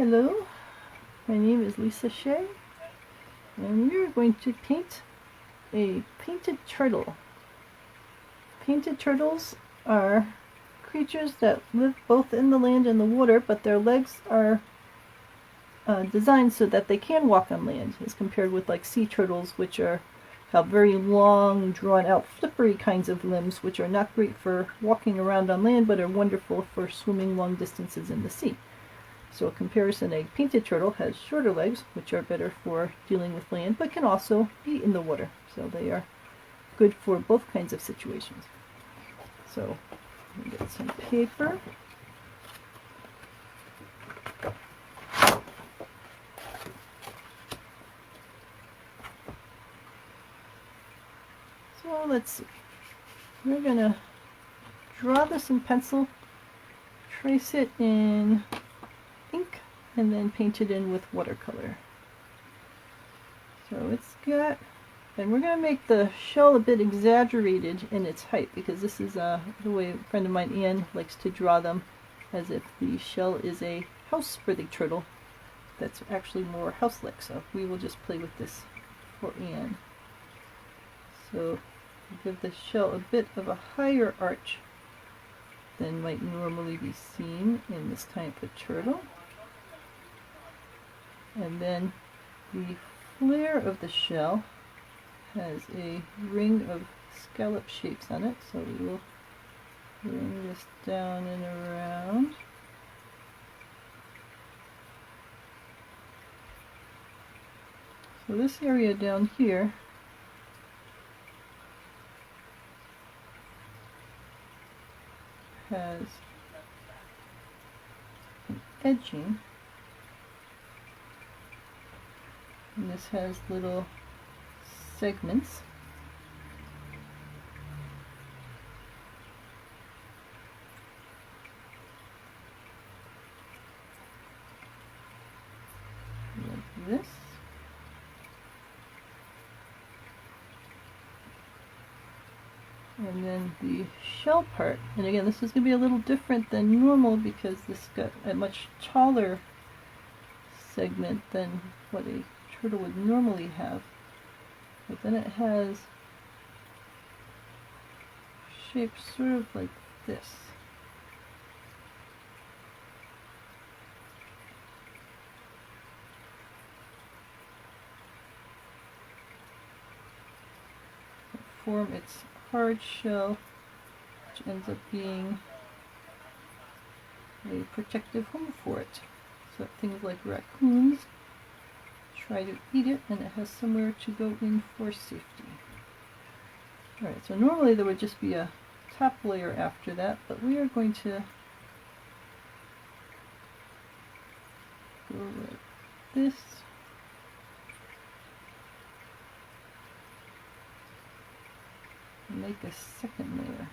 Hello, my name is Lisa Shea, and we are going to paint a painted turtle. Painted turtles are creatures that live both in the land and the water, but their legs are designed so that they can walk on land, as compared with like sea turtles, which have very long, drawn-out, flippery kinds of limbs, which are not great for walking around on land, but are wonderful for swimming long distances in the sea. So a comparison, a painted turtle has shorter legs, which are better for dealing with land, but can also be in the water. So they are good for both kinds of situations. So let me get some paper. So let's see. We're going to draw this in pencil, trace it in ink, and then paint it in with watercolor. So it's got, and we're going to make the shell a bit exaggerated in its height, because this is the way a friend of mine, Anne, likes to draw them, as if the shell is a house for the turtle that's actually more house-like. So we will just play with this for Anne. So give the shell a bit of a higher arch than might normally be seen in this type of turtle. And then the flare of the shell has a ring of scallop shapes on it, so we will bring this down and around. So this area down here has an edging, and this has little segments. Like this. And then the shell part, and again this is going to be a little different than normal because this got a much taller segment than what a turtle would normally have. But then it has shapes sort of like this. That form its hard shell, which ends up being a protective home for it. So things like raccoons try to eat it, and it has somewhere to go in for safety. Alright, so normally there would just be a top layer after that, but we are going to go like this. And make a second layer.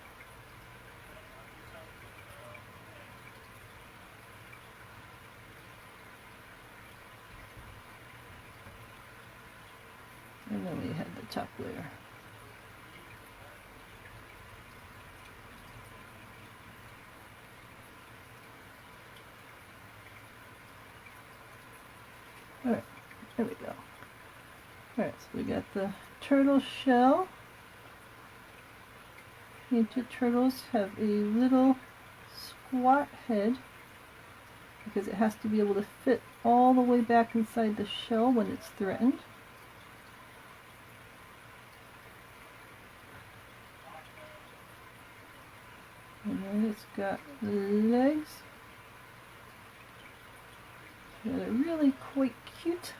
And then we had the top layer. Alright, there we go. Alright, so we got the turtle shell. Painted turtles have a little squat head because it has to be able to fit all the way back inside the shell when it's threatened. And then it's got legs that are really quite cute,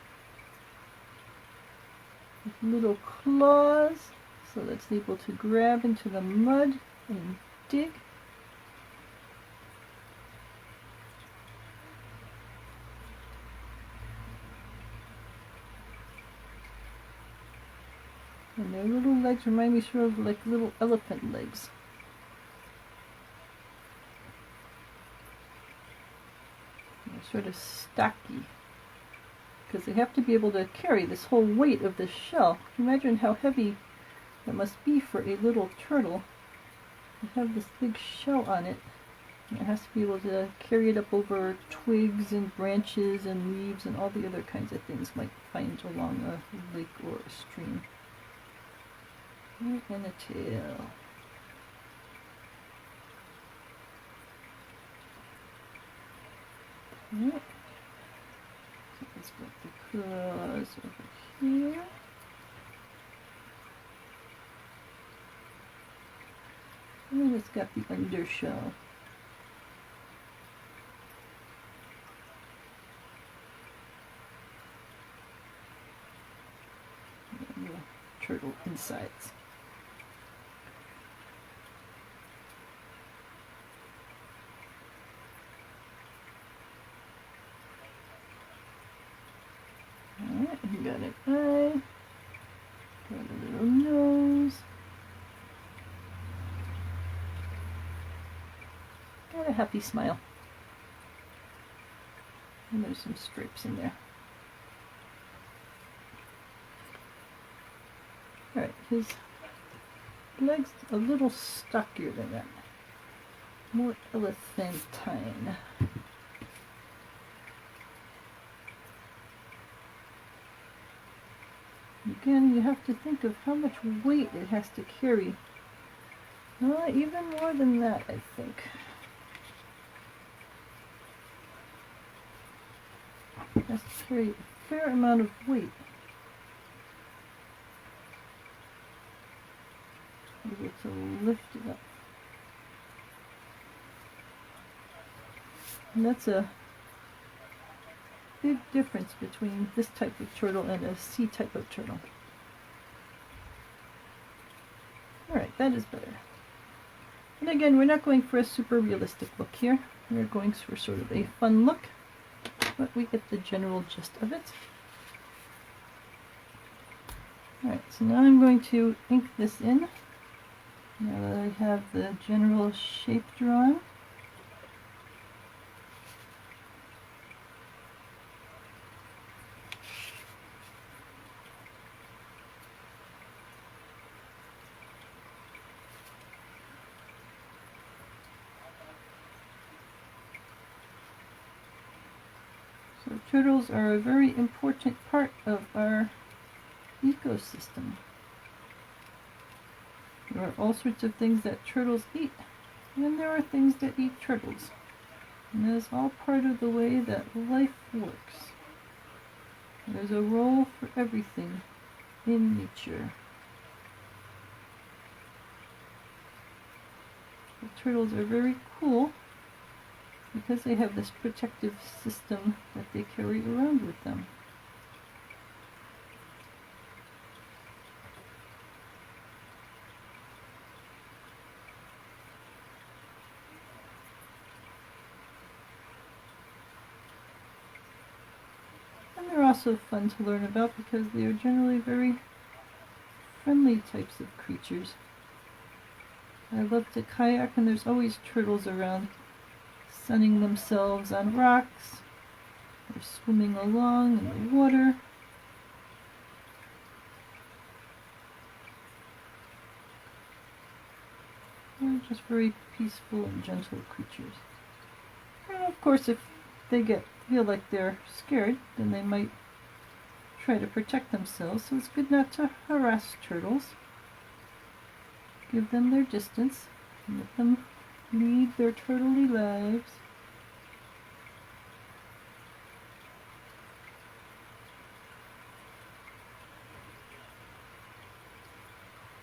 with little claws, so that's able to grab into the mud and dig. And their little legs remind me sort of like little elephant legs. Sort of stocky, because they have to be able to carry this whole weight of the shell. Imagine how heavy it must be for a little turtle to have this big shell on it It has to be able to carry it up over twigs and branches and leaves and all the other kinds of things might find along a lake or a stream. And a tail. Right. So let's put the claws over here. And then it's got the undershell. And the turtle insides. Alright, we got an eye, got a little nose, got a happy smile, and there's some stripes in there. Alright, his legs a little stockier than that, more elephantine. Again, you have to think of how much weight it has to carry. Even more than that, I think. It has to carry a fair amount of weight. Able to lift it up. And that's a big difference between this type of turtle and a sea type of turtle. Alright, that is better. And again, we're not going for a super realistic look here. We're going for sort of a fun look, but we get the general gist of it. Alright, so now I'm going to ink this in. Now that I have the general shape drawn. So turtles are a very important part of our ecosystem. There are all sorts of things that turtles eat, and there are things that eat turtles. And that is all part of the way that life works. There's a role for everything in nature. The turtles are very cool because they have this protective system that they carry around with them. And they're also fun to learn about because they are generally very friendly types of creatures. I love to kayak and there's always turtles around, sunning themselves on rocks, or swimming along in the water. They're just very peaceful and gentle creatures. And of course, if they feel like they're scared, then they might try to protect themselves, so it's good not to harass turtles. Give them their distance, and let them lead their turtley lives.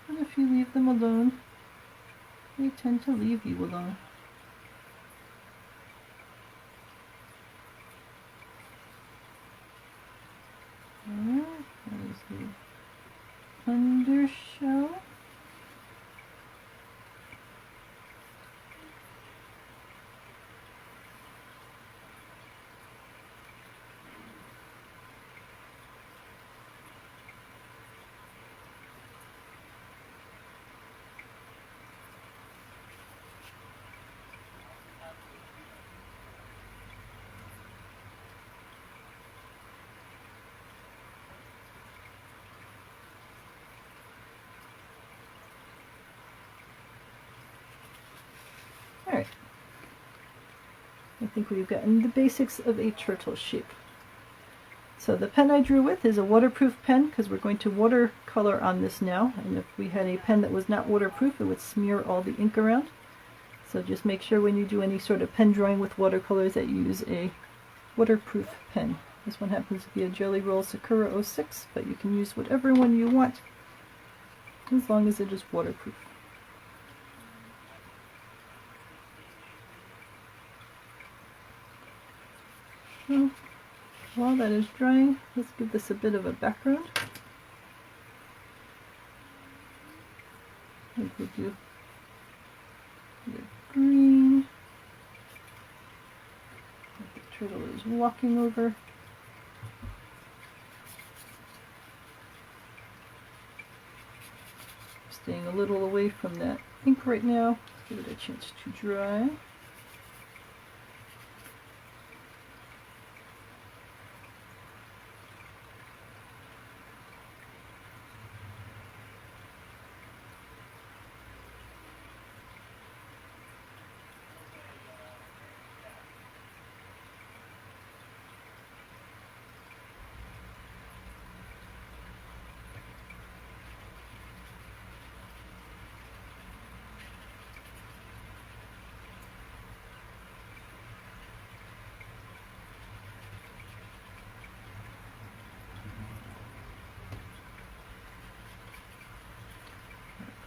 And if you leave them alone, they tend to leave you alone. That is the undershell. I think we've gotten the basics of a turtle shape. So the pen I drew with is a waterproof pen because we're going to watercolor on this now, and if we had a pen that was not waterproof it would smear all the ink around. So just make sure when you do any sort of pen drawing with watercolors that you use a waterproof pen. This one happens to be a Jelly Roll Sakura 06, but you can use whatever one you want as long as it is waterproof. So, while that is drying, let's give this a bit of a background. I think we'll do the green. The turtle is walking over. Staying a little away from that ink right now. Give it a chance to dry.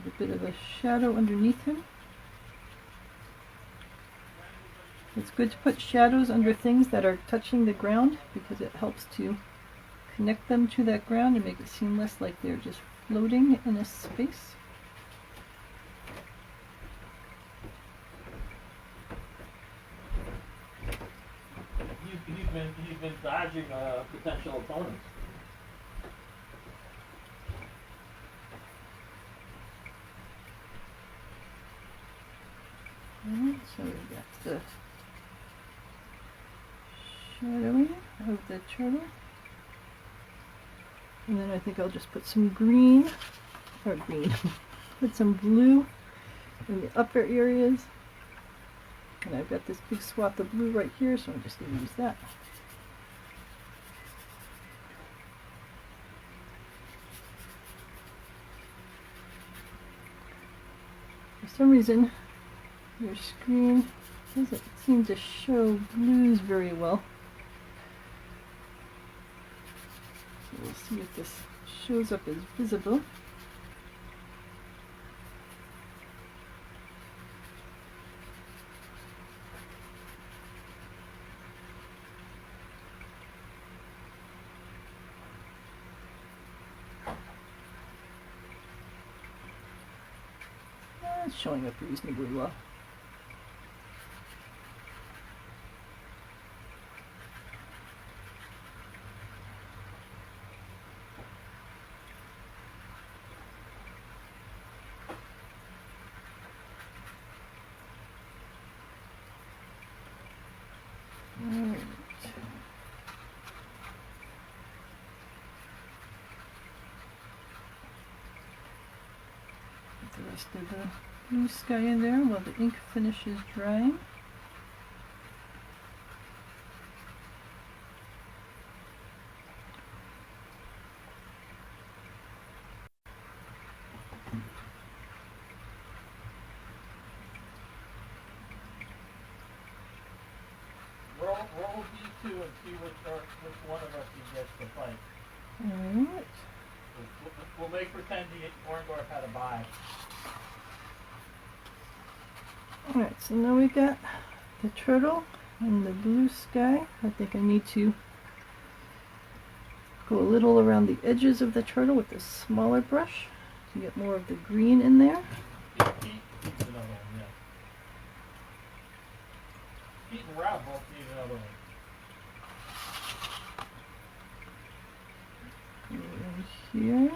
Put a bit of a shadow underneath him. It's good to put shadows under things that are touching the ground because it helps to connect them to that ground and make it seem less like they're just floating in a space. He's been dodging potential opponents. Alright, so we got the shadowing of the turtle. And then I think I'll just put some green, put some blue in the upper areas. And I've got this big swath of blue right here, so I'm just going to use that. For some reason, your screen doesn't seem to show blues very well. So we'll see if this shows up as visible. It's showing up reasonably well. Alright. Put the rest of the blue sky in there while the ink finishes drying. Roll D2 and see which one of us he gets to fight. Alright. We'll make pretend Orndorff had a bye. Alright, so now we got the turtle and the blue sky. I think I need to go a little around the edges of the turtle with this smaller brush to get more of the green in there. Pete needs another one, yeah. Pete and Rob both need another one. Go in here.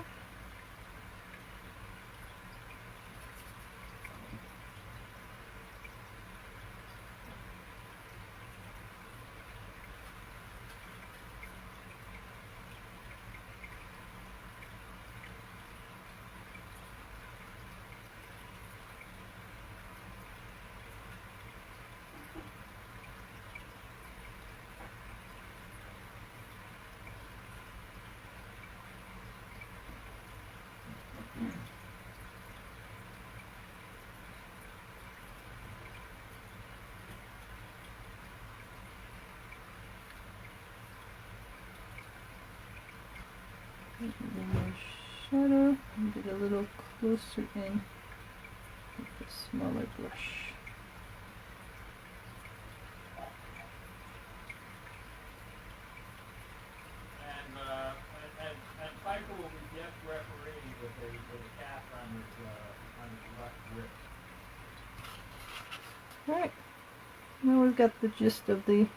shadow and get a little closer in with a smaller brush. And Piper will be guest referee with a cap on his left wrist. Alright, now we've got the gist of the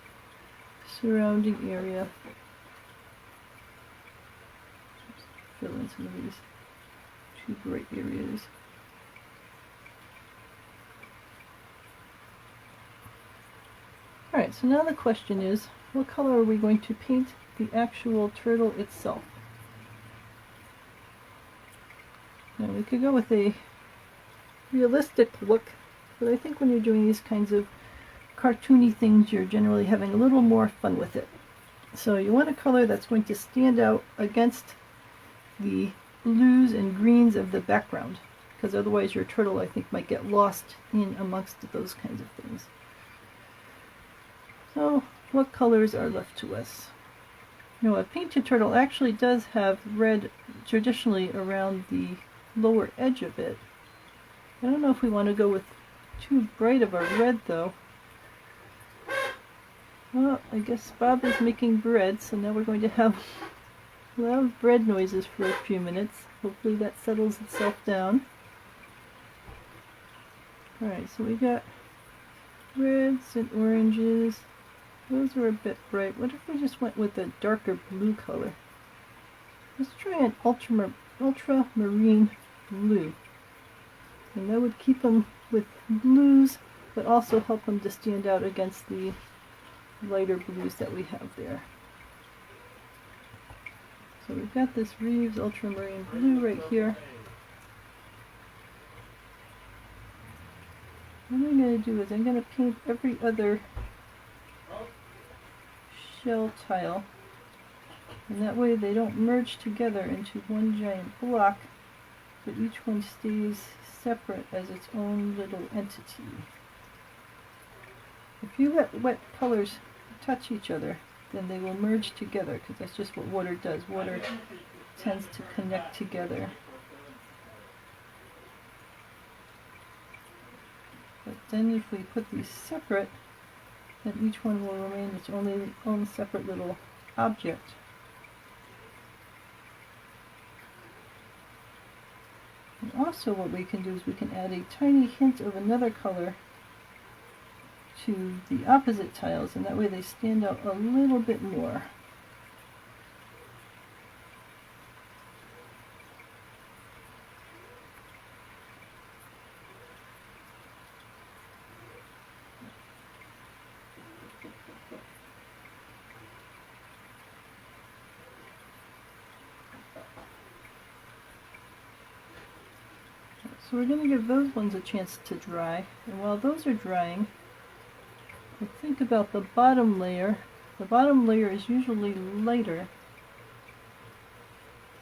surrounding area. Just fill in some of these too bright areas. Alright, so now the question is, what color are we going to paint the actual turtle itself? Now we could go with a realistic look, but I think when you're doing these kinds of cartoony things, you're generally having a little more fun with it. So you want a color that's going to stand out against the blues and greens of the background, because otherwise your turtle, I think, might get lost in amongst those kinds of things. So what colors are left to us? You know, a painted turtle actually does have red traditionally around the lower edge of it. I don't know if we want to go with too bright of a red though. Well, I guess Bob is making bread, so now we're going to have loud bread noises for a few minutes. Hopefully that settles itself down. Alright, so we got reds and oranges. Those are a bit bright. What if we just went with a darker blue color? Let's try an ultramarine blue. And that would keep them with blues, but also help them to stand out against the lighter blues that we have there. So we've got this Reeves ultramarine blue right here. What I'm going to do is I'm going to paint every other shell tile, and that way they don't merge together into one giant block, but each one stays separate as its own little entity. If you let wet colors touch each other, then they will merge together, because that's just what water does. Water tends to connect together. But then if we put these separate, then each one will remain its own separate little object. And also what we can do is we can add a tiny hint of another color to the opposite tiles, and that way they stand out a little bit more. So we're going to give those ones a chance to dry, and while those are drying, we'll think about the bottom layer. The bottom layer is usually lighter,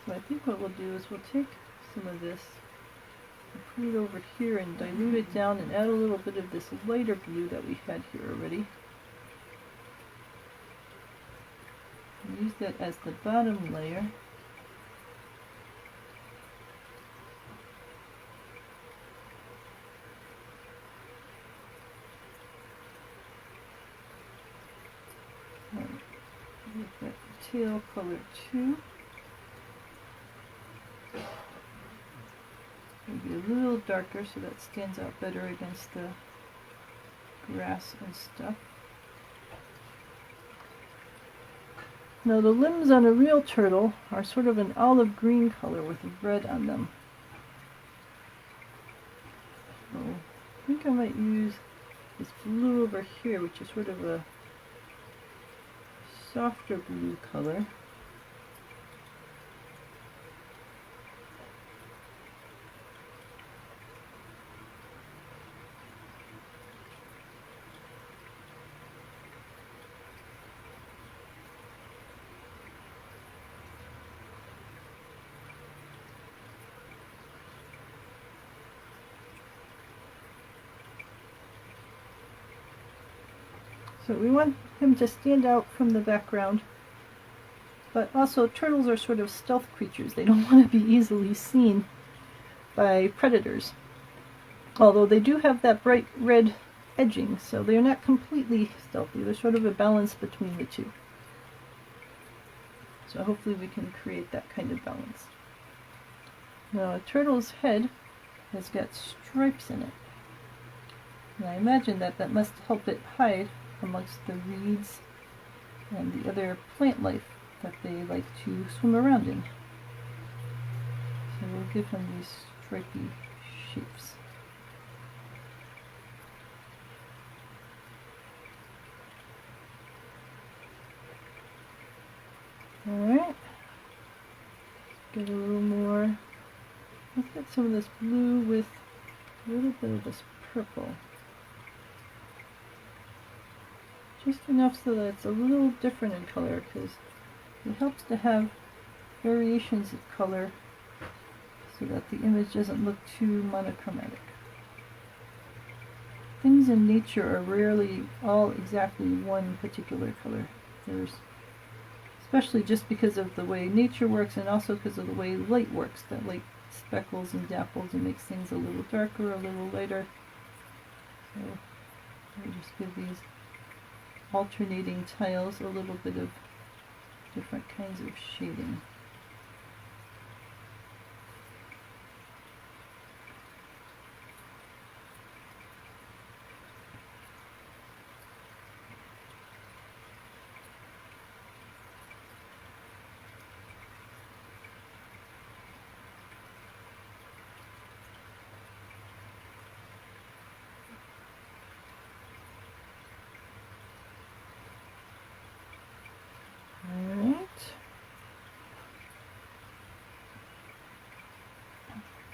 so I think what we'll do is we'll take some of this and put it over here and dilute it down and add a little bit of this lighter blue that we had here already. And use that as the bottom layer. Make that teal color too. Maybe a little darker so that stands out better against the grass and stuff. Now the limbs on a real turtle are sort of an olive green color with red on them. So I think I might use this blue over here, which is sort of a softer blue color. So we want him to stand out from the background. But also, turtles are sort of stealth creatures. They don't want to be easily seen by predators. Although they do have that bright red edging, so they're not completely stealthy. They're sort of a balance between the two. So hopefully we can create that kind of balance. Now a turtle's head has got stripes in it. And I imagine that that must help it hide amongst the reeds and the other plant life that they like to swim around in. So we'll give him these stripy shapes. Alright, get a little more. Let's get some of this blue with a little bit of this purple. Just enough so that it's a little different in color, because it helps to have variations of color so that the image doesn't look too monochromatic. Things in nature are rarely all exactly one particular color. There's especially just because of the way nature works and also because of the way light works, that light speckles and dapples and makes things a little darker, a little lighter. So I'll just give these alternating tiles a little bit of different kinds of shading.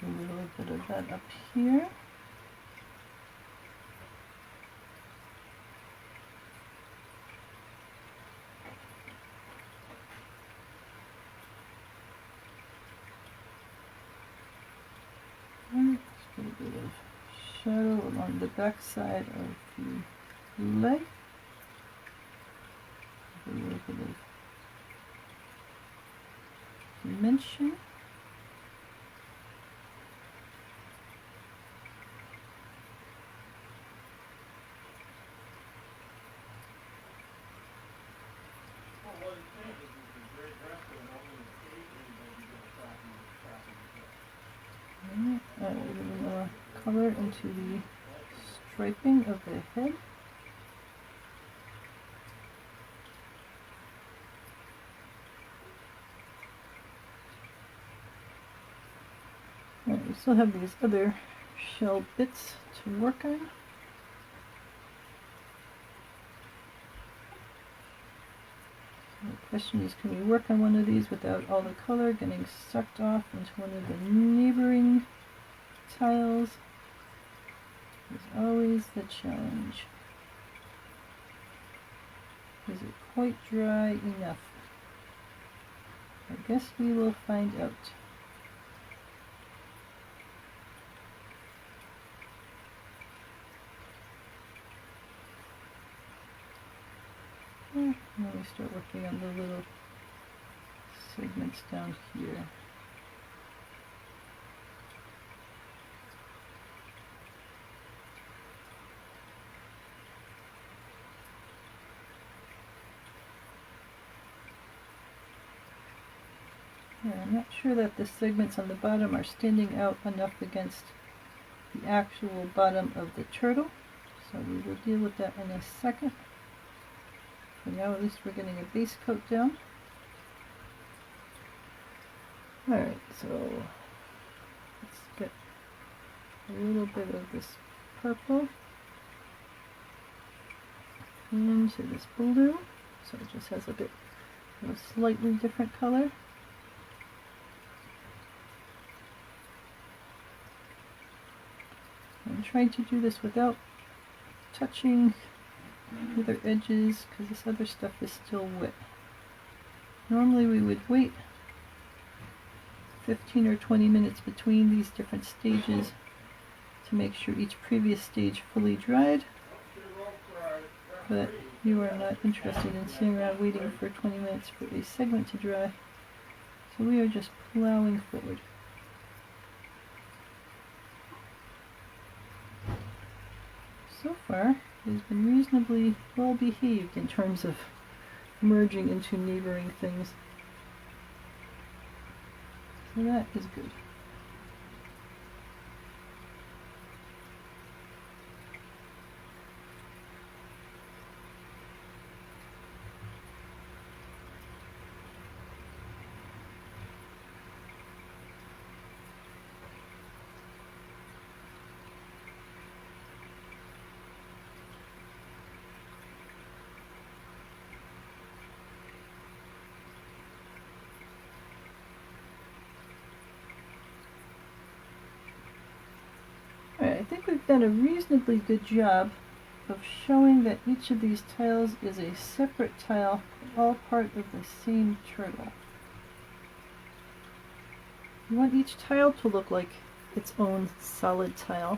A little bit of that up here. Let's get a bit of shadow along the back side of the leg. A little bit of dimension. Add a little more color into the striping of the head. Right, we still have these other shell bits to work on. The question is, can we work on one of these without all the color getting sucked off into one of the neighboring tiles? Is always the challenge. Is it quite dry enough? I guess we will find out. Now we start working on the little segments down here. Yeah, I'm not sure that the segments on the bottom are standing out enough against the actual bottom of the turtle, so we will deal with that in a second. For now, at least we're getting a base coat down. Alright, so let's get a little bit of this purple into this blue, so it just has a bit of a slightly different color. I'm trying to do this without touching the other edges because this other stuff is still wet. Normally we would wait 15 or 20 minutes between these different stages to make sure each previous stage fully dried, but you are not interested in sitting around waiting for 20 minutes for a segment to dry. So we are just plowing forward. So far, it has been reasonably well behaved in terms of merging into neighboring things. So that is good. Alright, I think we've done a reasonably good job of showing that each of these tiles is a separate tile, all part of the same turtle. You want each tile to look like its own solid tile.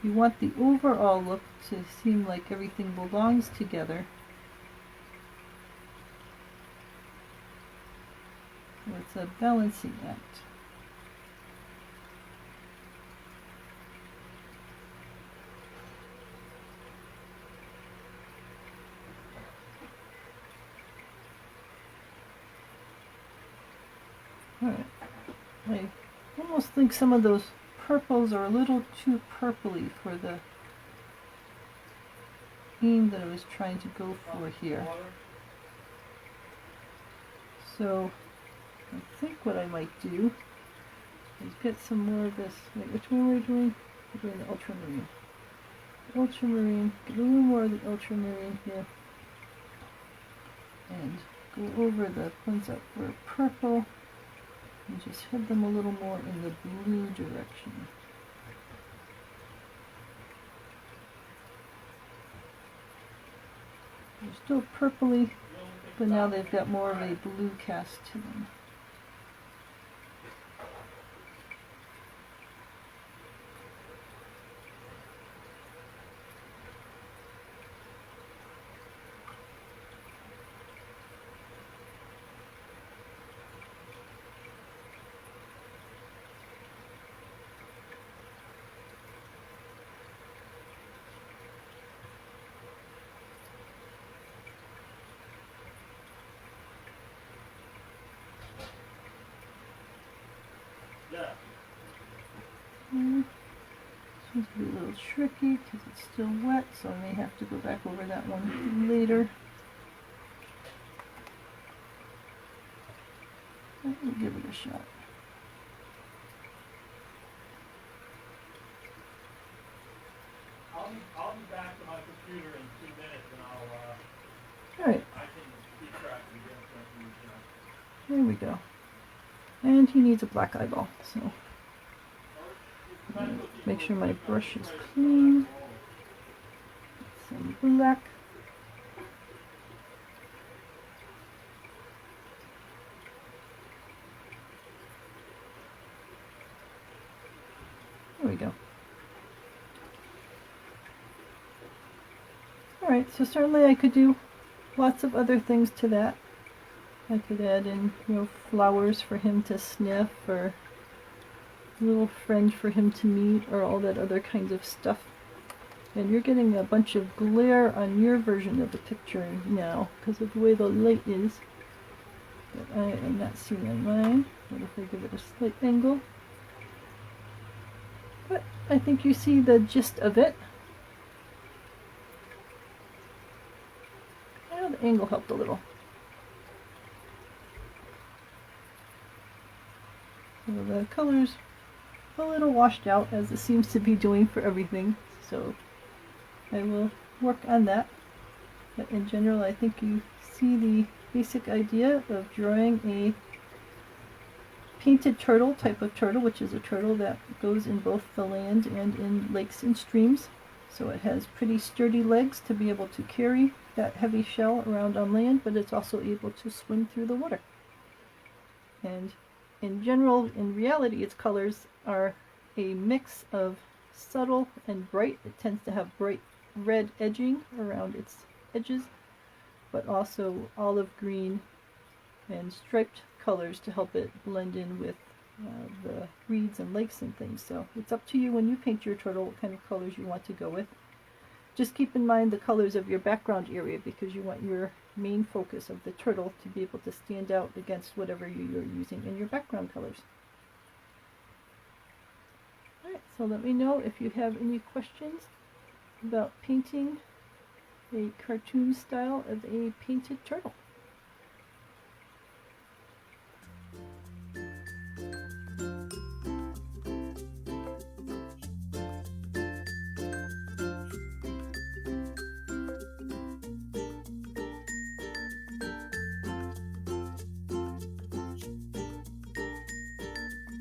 You want the overall look to seem like everything belongs together. So it's a balancing act. Alright, I almost think some of those purples are a little too purpley for the theme that I was trying to go for here. So I think what I might do is get some more of this. Wait, which one were we doing? We're doing the ultramarine. Ultramarine, get a little more of the ultramarine here. And go over the ones that were purple. And just head them a little more in the blue direction. They're still purpley, but now they've got more of a blue cast to them. Seems to be a little tricky because it's still wet, so I may have to go back over that one later. We'll give it a shot. I'll be back to my computer in 2 minutes and Alright, I can keep track and get information. there we go. And he needs a black eyeball, so make sure my brush is clean. Some black. There we go. Alright, so certainly I could do lots of other things to that. I could add in, flowers for him to sniff, or a little friend for him to meet, or all that other kinds of stuff. And you're getting a bunch of glare on your version of the picture now, because of the way the light is. But I am not seeing on mine. What if I give it a slight angle? But I think you see the gist of it. Well, the angle helped a little. So the colors a little washed out, as it seems to be doing for everything, so I will work on that. But in general, I think you see the basic idea of drawing a painted turtle type of turtle, which is a turtle that goes in both the land and in lakes and streams. So it has pretty sturdy legs to be able to carry that heavy shell around on land, but it's also able to swim through the water. And in general, in reality, its colors are a mix of subtle and bright. It tends to have bright red edging around its edges, but also olive green and striped colors to help it blend in with the reeds and lakes and things. So it's up to you when you paint your turtle what kind of colors you want to go with. Just keep in mind the colors of your background area because you want your main focus of the turtle to be able to stand out against whatever you're using in your background colors. Alright, so let me know if you have any questions about painting a cartoon style of a painted turtle.